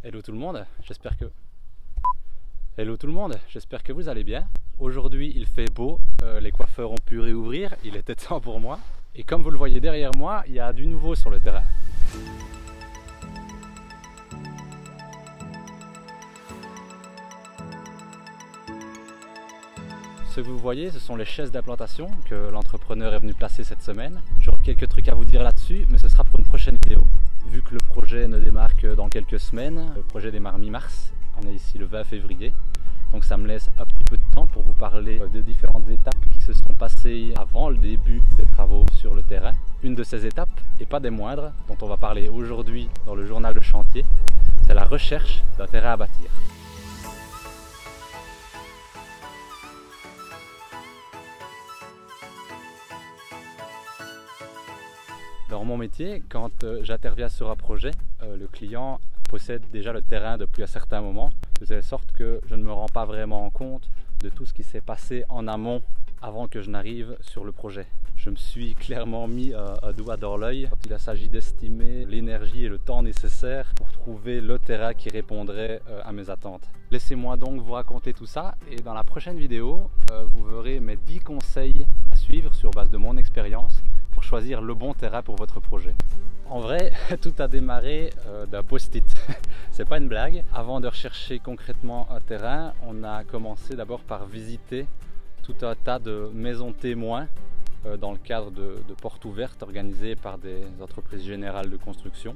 Hello tout le monde, j'espère que vous allez bien. Aujourd'hui il fait beau, les coiffeurs ont pu réouvrir, il était temps pour moi. Et comme vous le voyez derrière moi, il y a du nouveau sur le terrain. Ce que vous voyez, ce sont les chaises d'implantation que l'entrepreneur est venu placer cette semaine. J'aurai quelques trucs à vous dire là-dessus, mais ce sera pour une prochaine vidéo. Vu que le projet ne démarre que dans quelques semaines, le projet démarre mi-mars, on est ici le 20 février, donc ça me laisse un petit peu de temps pour vous parler de différentes étapes qui se sont passées avant le début des travaux sur le terrain. Une de ces étapes, et pas des moindres, dont on va parler aujourd'hui dans le journal de chantier, c'est la recherche d'un terrain à bâtir. Dans mon métier, quand j'interviens sur un projet, le client possède déjà le terrain depuis un certain moment, de telle sorte que je ne me rends pas vraiment compte de tout ce qui s'est passé en amont avant que je n'arrive sur le projet. Je me suis clairement mis un doigt dans l'œil quand il s'agit d'estimer l'énergie et le temps nécessaires pour trouver le terrain qui répondrait à mes attentes. Laissez-moi donc vous raconter tout ça et dans la prochaine vidéo, vous verrez mes 10 conseils à suivre sur base de mon expérience pour choisir le bon terrain pour votre projet. En vrai, tout a démarré d'un post-it. C'est pas une blague. Avant de rechercher concrètement un terrain, on a commencé d'abord par visiter tout un tas de maisons témoins dans le cadre de portes ouvertes organisées par des entreprises générales de construction.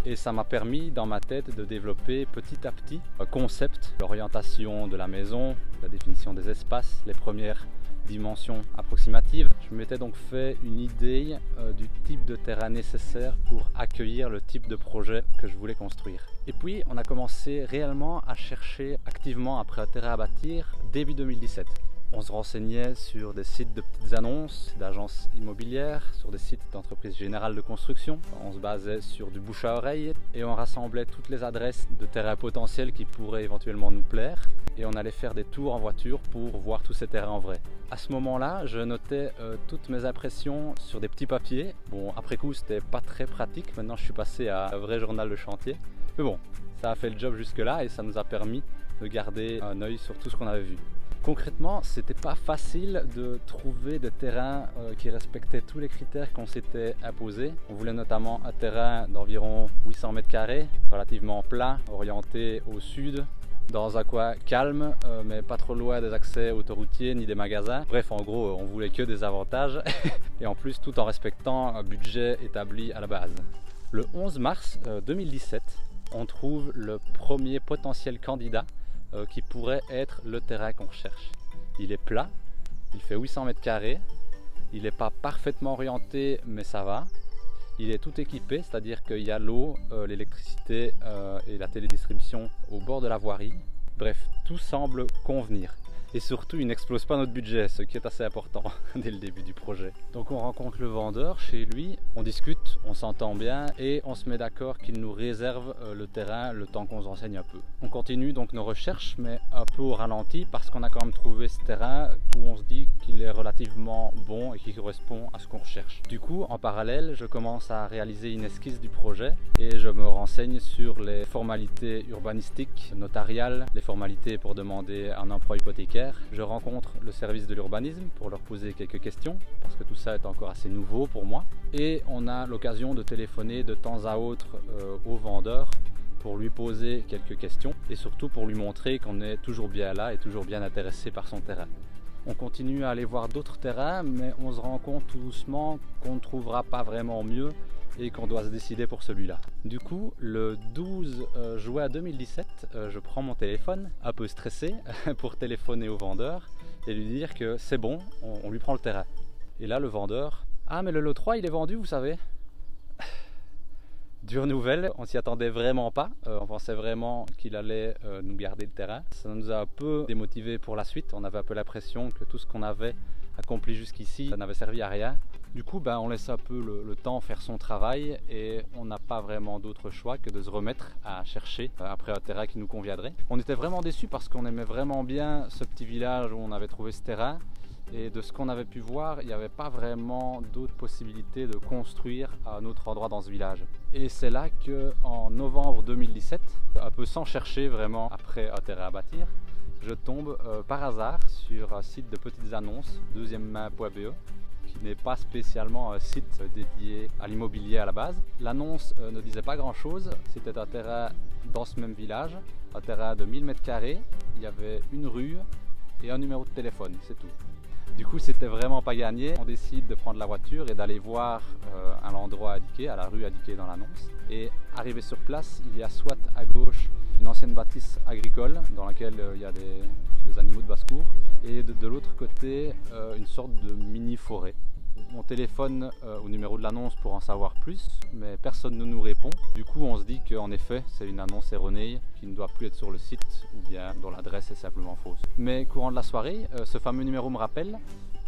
Et ça m'a permis dans ma tête de développer petit à petit un concept, l'orientation de la maison, la définition des espaces, les premières dimensions approximatives. Je m'étais donc fait une idée du type de terrain nécessaire pour accueillir le type de projet que je voulais construire. Et puis on a commencé réellement à chercher activement après un terrain à bâtir début 2017. On se renseignait sur des sites de petites annonces, d'agences immobilières, sur des sites d'entreprises générales de construction. On se basait sur du bouche à oreille et on rassemblait toutes les adresses de terrains potentiels qui pourraient éventuellement nous plaire. Et on allait faire des tours en voiture pour voir tous ces terrains en vrai. À ce moment-là, je notais toutes mes impressions sur des petits papiers. Bon, après coup, c'était pas très pratique. Maintenant, je suis passé à un vrai journal de chantier. Mais bon, ça a fait le job jusque-là et ça nous a permis de garder un œil sur tout ce qu'on avait vu. Concrètement, c'était pas facile de trouver des terrains qui respectaient tous les critères qu'on s'était imposés. On voulait notamment un terrain d'environ 800 mètres carrés, relativement plat, orienté au sud, dans un coin calme, mais pas trop loin des accès autoroutiers ni des magasins. Bref, en gros, on voulait que des avantages et en plus tout en respectant un budget établi à la base. Le 11 mars 2017, on trouve le premier potentiel candidat qui pourrait être le terrain qu'on recherche. Il est plat, il fait 800 mètres carrés, il n'est pas parfaitement orienté mais ça va. Il est tout équipé, c'est-à-dire qu'il y a l'eau, l'électricité et la télédistribution au bord de la voirie. Bref, tout semble convenir. Et surtout, il n'explose pas notre budget, ce qui est assez important dès le début du projet. Donc on rencontre le vendeur chez lui, on discute, on s'entend bien et on se met d'accord qu'il nous réserve le terrain le temps qu'on se renseigne un peu. On continue donc nos recherches, mais un peu au ralenti parce qu'on a quand même trouvé ce terrain où on se dit qu'il est relativement bon et qui correspond à ce qu'on recherche. Du coup, en parallèle, je commence à réaliser une esquisse du projet et je me renseigne sur les formalités urbanistiques, notariales, les formalités pour demander un emprunt hypothécaire. Je rencontre le service de l'urbanisme pour leur poser quelques questions parce que tout ça est encore assez nouveau pour moi et on a l'occasion de téléphoner de temps à autre au vendeur pour lui poser quelques questions et surtout pour lui montrer qu'on est toujours bien là et toujours bien intéressé par son terrain. On continue à aller voir d'autres terrains mais on se rend compte tout doucement qu'on ne trouvera pas vraiment mieux et qu'on doit se décider pour celui-là. Du coup, le 12 juin 2017, je prends mon téléphone, un peu stressé, pour téléphoner au vendeur et lui dire que c'est bon, on lui prend le terrain. Et là, le vendeur, « Ah, mais le lot 3, il est vendu, vous savez ?» Dure nouvelle, on s'y attendait vraiment pas, on pensait vraiment qu'il allait nous garder le terrain. Ça nous a un peu démotivé pour la suite, on avait un peu l'impression que tout ce qu'on avait accompli jusqu'ici, ça n'avait servi à rien. Du coup, on laisse un peu le temps faire son travail et on n'a pas vraiment d'autre choix que de se remettre à chercher après un terrain qui nous conviendrait. On était vraiment déçus parce qu'on aimait vraiment bien ce petit village où on avait trouvé ce terrain Et de ce qu'on avait pu voir, il n'y avait pas vraiment d'autres possibilités de construire à un autre endroit dans ce village. Et c'est là qu'en novembre 2017, un peu sans chercher vraiment après un terrain à bâtir, je tombe par hasard sur un site de petites annonces, deuxièmemain.be, qui n'est pas spécialement un site dédié à l'immobilier à la base. L'annonce ne disait pas grand chose, c'était un terrain dans ce même village, un terrain de 1000 m², il y avait une rue et un numéro de téléphone, c'est tout. Du coup, c'était vraiment pas gagné. On décide de prendre la voiture et d'aller voir à l'endroit indiqué, à la rue indiquée dans l'annonce. Et arrivé sur place, il y a soit à gauche une ancienne bâtisse agricole dans laquelle il y a des animaux de basse-cour, et de l'autre côté, une sorte de mini-forêt. On téléphone au numéro de l'annonce pour en savoir plus, mais personne ne nous répond. Du coup, on se dit qu'en effet, c'est une annonce erronée qui ne doit plus être sur le site ou bien dont l'adresse est simplement fausse. Mais courant de la soirée, ce fameux numéro me rappelle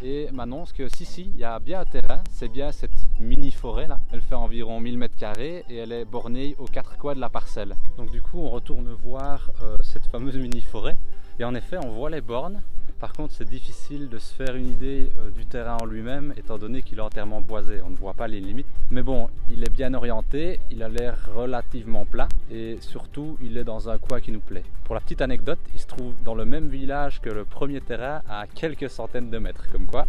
et m'annonce que si, il y a bien un terrain, c'est bien cette mini-forêt là. Elle fait environ 1000 m² et elle est bornée aux 4 coins de la parcelle. Donc du coup, on retourne voir cette fameuse mini-forêt et en effet, on voit les bornes. Par contre, c'est difficile de se faire une idée du terrain en lui-même, étant donné qu'il est entièrement boisé. On ne voit pas les limites. Mais bon, il est bien orienté, il a l'air relativement plat et surtout, il est dans un coin qui nous plaît. Pour la petite anecdote, il se trouve dans le même village que le premier terrain, à quelques centaines de mètres, comme quoi.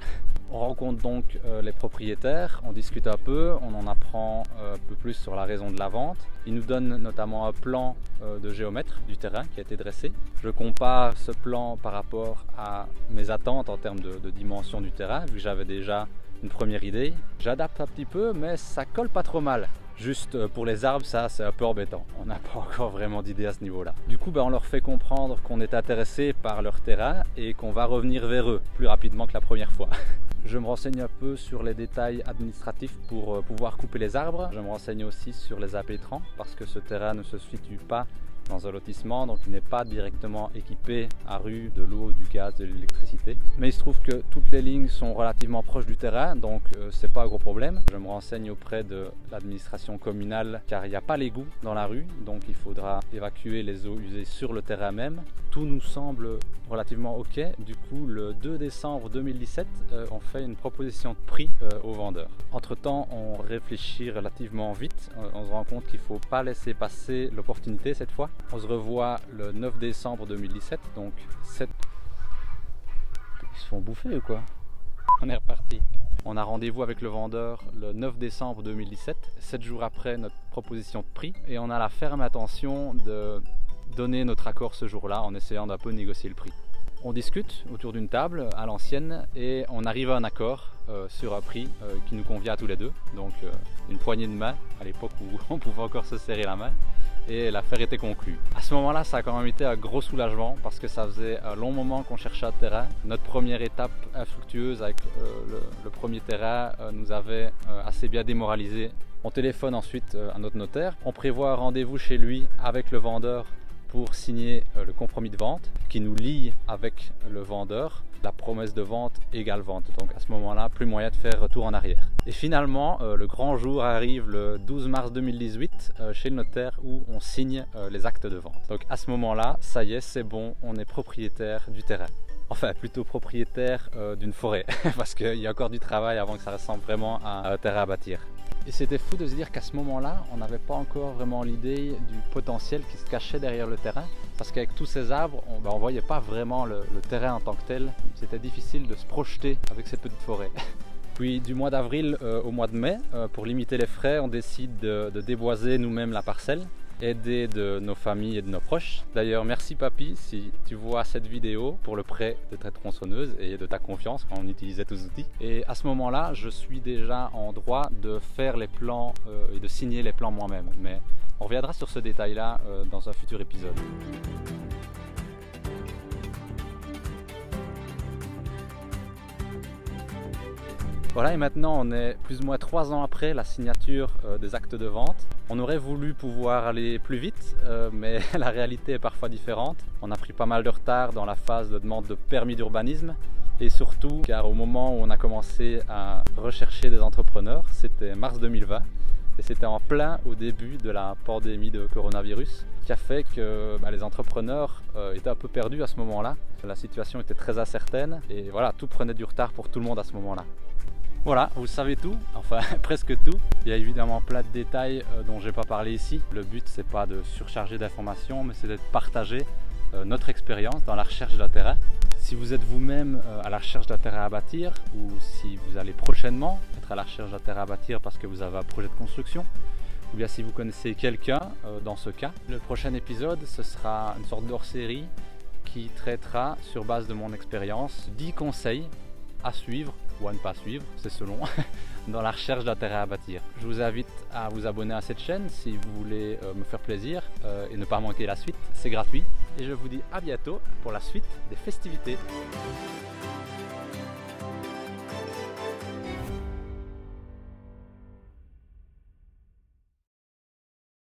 On rencontre donc les propriétaires, on discute un peu, on en apprend un peu plus sur la raison de la vente. Ils nous donnent notamment un plan de géomètre du terrain qui a été dressé. Je compare ce plan par rapport à mes attentes en termes de dimension du terrain, vu que j'avais déjà une première idée. J'adapte un petit peu, mais ça colle pas trop mal. Juste pour les arbres, ça c'est un peu embêtant. On n'a pas encore vraiment d'idée à ce niveau-là. Du coup, on leur fait comprendre qu'on est intéressé par leur terrain et qu'on va revenir vers eux plus rapidement que la première fois. Je me renseigne un peu sur les détails administratifs pour pouvoir couper les arbres. Je me renseigne aussi sur les impétrants parce que ce terrain ne se situe pas dans un lotissement, donc il n'est pas directement équipé à rue de l'eau, du gaz, de l'électricité. Mais il se trouve que toutes les lignes sont relativement proches du terrain, donc c'est pas un gros problème. Je me renseigne auprès de l'administration communale car il n'y a pas l'égout dans la rue, donc il faudra évacuer les eaux usées sur le terrain même. Tout nous semble relativement ok. Du coup, le 2 décembre 2017, on fait une proposition de prix aux vendeurs. Entre temps, on réfléchit relativement vite. On se rend compte qu'il ne faut pas laisser passer l'opportunité cette fois. On se revoit le 9 décembre 2017, donc 7... Ils se font bouffer ou quoi? On est reparti. On a rendez-vous avec le vendeur le 9 décembre 2017, 7 jours après notre proposition de prix, et on a la ferme intention de donner notre accord ce jour-là en essayant d'un peu négocier le prix. On discute autour d'une table à l'ancienne et on arrive à un accord sur un prix qui nous convient à tous les deux, donc une poignée de main à l'époque où on pouvait encore se serrer la main. Et l'affaire était conclue. À ce moment-là, ça a quand même été un gros soulagement parce que ça faisait un long moment qu'on cherchait un terrain. Notre première étape infructueuse avec le premier terrain nous avait assez bien démoralisé. On téléphone ensuite à notre notaire. On prévoit un rendez-vous chez lui avec le vendeur pour signer le compromis de vente qui nous lie avec le vendeur. La promesse de vente égale vente. Donc à ce moment-là, plus moyen de faire retour en arrière. Et finalement, le grand jour arrive le 12 mars 2018 chez le notaire où on signe les actes de vente. Donc à ce moment-là, ça y est, c'est bon, on est propriétaire du terrain. Enfin, plutôt propriétaire d'une forêt parce qu'il y a encore du travail avant que ça ressemble vraiment à un terrain à bâtir. Et c'était fou de se dire qu'à ce moment-là, on n'avait pas encore vraiment l'idée du potentiel qui se cachait derrière le terrain. Parce qu'avec tous ces arbres, on ne voyait pas vraiment le terrain en tant que tel. C'était difficile de se projeter avec cette petite forêt. Puis du mois d'avril au mois de mai, pour limiter les frais, on décide de déboiser nous-mêmes la parcelle, aidé de nos familles et de nos proches. D'ailleurs, merci papy si tu vois cette vidéo pour le prêt de ta tronçonneuse et de ta confiance quand on utilisait tous les outils. Et à ce moment-là, je suis déjà en droit de faire les plans et de signer les plans moi-même. Mais on reviendra sur ce détail-là dans un futur épisode. Voilà, et maintenant on est plus ou moins 3 ans après la signature des actes de vente. On aurait voulu pouvoir aller plus vite, mais la réalité est parfois différente. On a pris pas mal de retard dans la phase de demande de permis d'urbanisme et surtout car au moment où on a commencé à rechercher des entrepreneurs, c'était mars 2020, Et c'était en plein au début de la pandémie de coronavirus qui a fait que les entrepreneurs étaient un peu perdus à ce moment-là. La situation était très incertaine et voilà, tout prenait du retard pour tout le monde à ce moment-là. Voilà, vous savez tout, enfin presque tout. Il y a évidemment plein de détails dont je n'ai pas parlé ici. Le but, c'est pas de surcharger d'informations, mais c'est de partager notre expérience dans la recherche d'un terrain. Si vous êtes vous-même à la recherche d'un terrain à bâtir, ou si vous allez prochainement être à la recherche d'un terrain à bâtir parce que vous avez un projet de construction, ou bien si vous connaissez quelqu'un dans ce cas, le prochain épisode, ce sera une sorte d'hors-série qui traitera, sur base de mon expérience, 10 conseils à suivre ou à ne pas suivre, c'est selon, dans la recherche d'un terrain à bâtir. Je vous invite à vous abonner à cette chaîne si vous voulez me faire plaisir et ne pas manquer la suite, c'est gratuit. Et je vous dis à bientôt pour la suite des festivités.